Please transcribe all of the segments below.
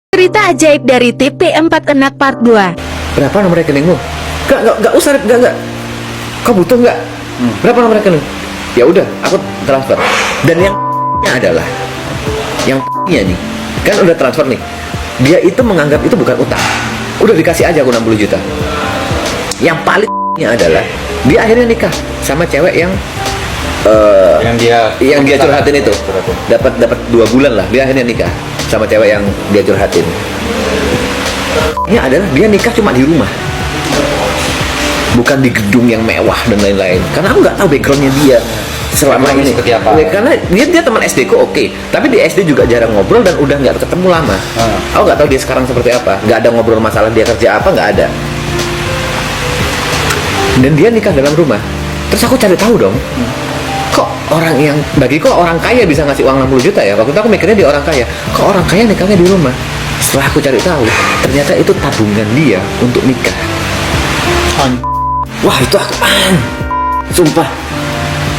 Cerita ajaib dari TP4 Enak Part 2. Berapa nomor rekeningmu? Gak usah, gak. Kau butuh nggak? Berapa nomor rekening? Ya udah, aku transfer. Dan yang adalah, yang nih, kan udah transfer nih. Dia itu menganggap itu bukan utang. Udah dikasih aja aku 60 juta. Yang paling adalah, dia akhirnya nikah sama cewek yang dia curhatin itu. Dapat 2 bulan lah, dia akhirnya nikah sama cewek yang dia curhatin. Ini adalah dia nikah cuma di rumah, bukan di gedung yang mewah dan lain-lain. Karena aku nggak tahu backgroundnya dia selama ini seperti apa. Karena dia teman SD ku oke, tapi di SD juga jarang ngobrol dan udah nggak ketemu lama. Aku nggak tahu dia sekarang seperti apa. Nggak ada ngobrol masalah dia kerja apa, nggak ada. Dan dia nikah dalam rumah. Terus aku cari tahu dong, kok orang kaya bisa ngasih uang 60 juta ya? Waktu itu aku mikirnya dia orang kaya. Kok orang kaya nikahnya di rumah? Setelah aku cari tahu, ternyata itu tabungan dia untuk nikah. Wah, itu aku sumpah,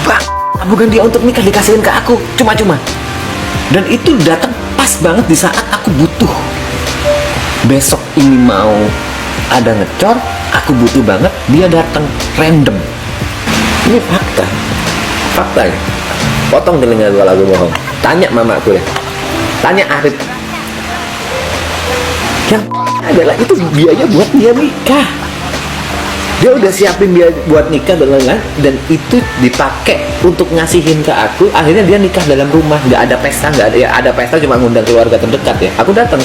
Pak, tabungan dia untuk nikah dikasihin ke aku cuma-cuma. Dan itu datang pas banget di saat aku butuh. Besok ini mau ada ngecor, aku butuh banget, dia datang random. Ini fakta ya. Potong telinga gua kalau gua bohong. Tanya mamaku ya, tanya Arif. Yang adalah itu biaya buat dia nikah. Dia udah siapin biaya buat nikah dan lain-lain, dan itu dipakai untuk ngasihin ke aku. Akhirnya dia nikah dalam rumah, nggak ada pesta, nggak ada, ya ada pesta cuma ngundang keluarga terdekat ya. Aku datang.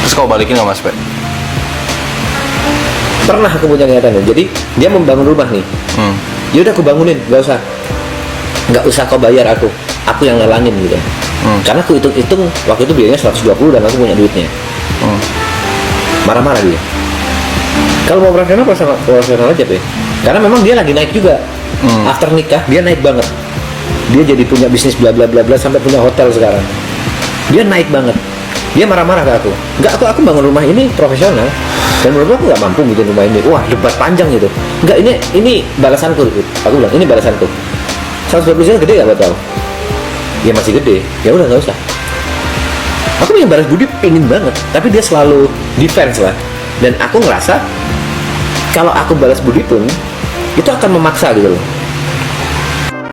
Terus kau balikin nggak Mas Pe? Pernah aku punya niatan. Jadi dia membangun rumah nih. Ya udah aku bangunin, nggak usah kau bayar aku yang ngelangin gitu. Karena aku hitung waktu itu biayanya 120 dan aku punya duitnya. Marah-marah dia. Kalau mau profesional aja deh. Karena memang dia lagi naik juga. After nikah dia naik banget. Dia jadi punya bisnis bla bla bla bla sampai punya hotel sekarang. Dia naik banget. Dia marah-marah ke aku. Enggak, aku bangun rumah ini profesional. Dan menurut aku nggak mampu bikin rumah ini. Wah, debat panjang gitu. Enggak, ini balasanku. Aku bilang ini balasanku. 120 juta gede nggak buat kau? Ya masih gede. Ya udah nggak usah. Aku yang balas budi pengen banget, tapi dia selalu defense lah. Dan aku ngerasa kalau aku balas budi pun itu akan memaksa gitu loh.